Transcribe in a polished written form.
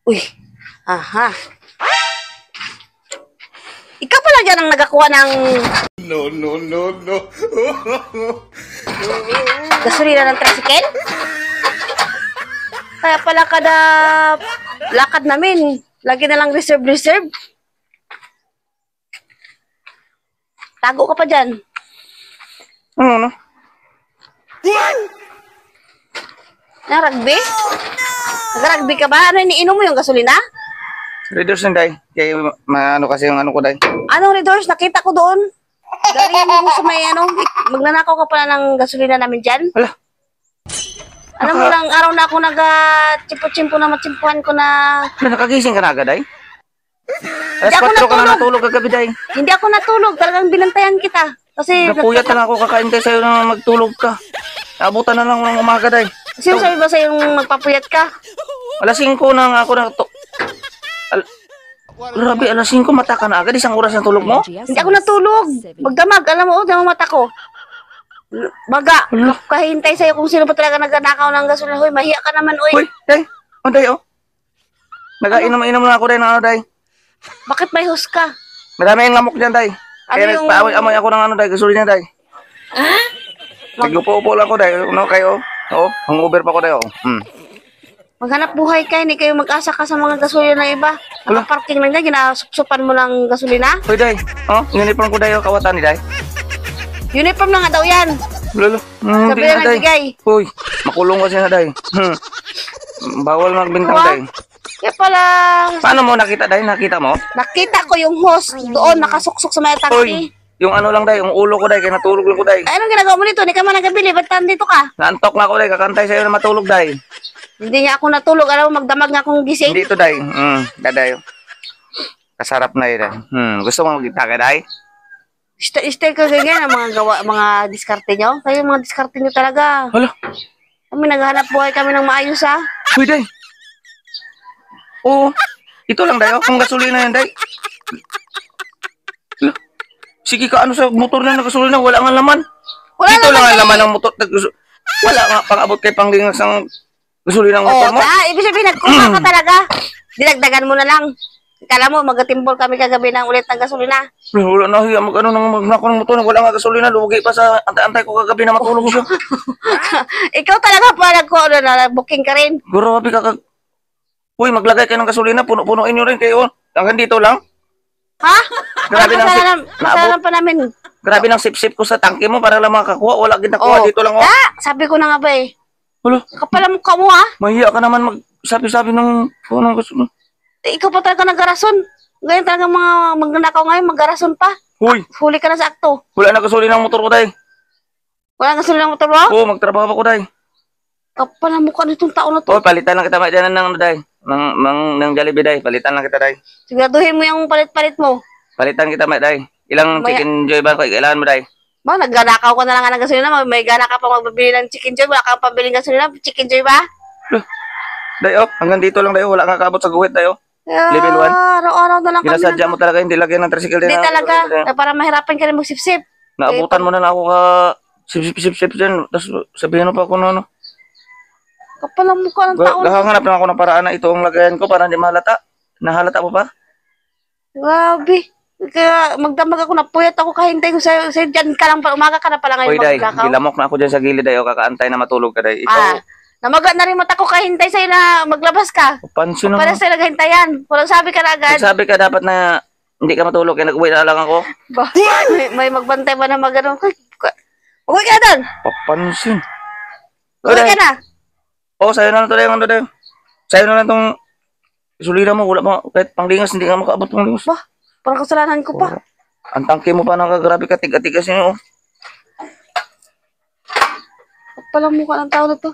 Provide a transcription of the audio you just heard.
Uy, aha. Ikaw pala dyan ang nagakuha ng No, no, no, no. gasolina ng tricycle? Kaya pala kada lakad namin, lagi na lang reserve. Tago ka pa dyan. Ano? Na rugby? Nag-rugby ka ba? Ano, iniinom mo yung gasolina? Reduce na, day. Kaya maano kasi yung ano ko, day. Anong Red Horse? Nakita ko doon. Galing mo sa may ano, magnanakaw ka pala ng gasolina namin dyan. Hala. Alam mo lang, araw na ako nag-chimpo-chimpo na matsimpuhan ko na... Nakagising ka na agad, day? Hindi ako 4 ka na natulog. natulog kagabi, day. Hindi ako natulog. Talagang binantayan kita. Kasi... Napuyat na lang ako kakain tayo sa'yo na magtulog ka. Abutan na lang ng umaga, day. Sino sabi ba sa'yo magpapuyat ka? Alas 5 na nga ako na... Grabe, alas 5 mata ka na agad. Isang oras na tulog mo? Hindi ako natulog. Magdamag. Alam mo, damang mata ko. Baga, kahintay sa'yo kung sino ba talaga nagnanakaw ng gasolina. Hoy, mahiya ka naman, oy. Uy, day. O, day, oh. Nag-inom na ako, day, ng ano, day. Bakit may hus ka? Madami yung lamok dyan, day. Kaya Ano yung- nagpaamoy-amoy ako ng ano, day. Gasolina, day. Nag-upo-upo lang ako, day. Ano kayo? Oo, hangover pa ko, day, oh. Maghanap buhay ka, hindi kayo mag-asa ka sa mga gasolina na iba. Nakaparking lang dyan, ginasupsupan mo ng gasolina. Hoy, day. Oh, uniform ko, day, oh. Kawatan ni, day. Uniform na nga daw yan. Lalo. Sabi Hindi na na, day. nagbigay. Uy, makulong kasi na, day. Bawal magbintang, Diba? day. Kaya pala, Paano mo nakita, day? Nakita mo? nakita ko yung host doon, nakasuksok sa may Uy, tangki. yung ano lang, day. Yung ulo ko, day. Kaya natulog lang ko, day. Ay, anong ginagawa mo dito? Hindi ka man nagabili, ba't nandito ka? Naantok na ako, day. Kakantay sa'yo na matulog, day. Hindi nga ako natulog, alam mo, magdamag nga akong gising. Hindi ito, day. Daday. Kasarap na yun, day. Gusto mo magkita ka, day? Stay ka ganyan, ang mga diskarte nyo. Kayo mga diskarte nyo talaga. Hala. Kami naghahanap buhay kami ng maayos, ha? Uy, day. Oo. Ito lang, day. Oh. Kung gasolina yan, day. Hala. Sige ka, ano sa motor na gasolina, wala nga laman. Wala Dito lang ang kayo. laman ng motor. Wala nga, pang-abot kay panglingas ng gasolina ng motor mo. Ibig sabihin, nagkuha ka talaga. Dinagdagan mo na lang. Kala mo, magatimbol kami kagabi ng ulit ng gasolina. Wala na, hiya, mag-ano nang magnako ng motor, wala nga gasolina, lugi pa sa antay-antay ko kagabi na matulog siya. Ikaw talaga pa nagkuha na booking ka rin. Grabe ka kag... Uy, maglagay kayo ng gasolina, puno-punuin nyo rin kayo. Hanggang dito lang. Ha? Grabe ng Kasalanan pa namin. Grabe ng sip-sip ko sa tangke mo para lang makakuha. Wala ginakuha dito lang. Oh. Sabi ko na nga ba eh. Wala, Kapala mukha mo ha. mahiya ka naman magsabi-sabi ng gasolina. Ikaw pa talaga nag-garason. Ngayon talaga mga magnanakaw ngayon, mag-garason pa. Uy, Huli ka na sa akto. wala na gasolina ng motor ko, day. Wala nga sila ng motor mo? Oo, magtrabaho ako, day. Kapala mukha nitong taon na to. Oh, palitan lang kita dyan ng, day. Ng Jollibee, day. Palitan lang kita, day. Siguraduhin mo yung palit-palit mo. Palitan kita, day. Ilang chicken joy ba ko? Kailangan mo, day. Ba, nagganakaw ka na lang ng gasolina. May gana ka pa magbibili ng chicken joy. Wala kang pambili ng gasolina. Chicken joy ba? Day, oh. Hanggang dito lang, day. Wala nga kaabot sa guhit, day, oh. Level 1. Araw-araw na lang kami. Ginasadya mo talaga, hindi lagyan ng tricycle din. Hindi talaga. Para mahirapan ka rin magsipsip. Naabutan mo na ako ka sip-sip dyan. Tapos sabihin mo pa ako ano. Kapala mukha ng taon. Nakahanap na ako ng paraan na ito ang lagayan ko para hindi mahalata. Nahalata mo pa? Grabe. Kaya magdamag ako, napuyat ako, kahintay ko sa'yo. Dyan ka lang, umaga ka na pala ngayon Uy, day, maglakaw. gilamok na ako dyan sa gilid, day. O, kakaantay na matulog ka, day. Ikaw, Namaga na rin mata ko, kahintay sa'yo na maglabas ka. pansin Para naman. sa'yo naghintayan. Walang sabi ka na agad. Sabi ka dapat na hindi ka matulog, kaya nag-uwi na lang ako. Ba, may magbantay ba na magano? Uwi ka na doon! Papansin. Uwi ka na! Oo, sa'yo na lang ito, day. Ano, day. Sa'yo na lang itong gasolina mo. Wala mo, kahit panglingas, hindi ka makaabot panglingas. Ba, parang kasalanan ko pa. Ang tangke mo pa nakagrabe ka, tiga-tiga siya, oh. Kapala mukha ng tao na to.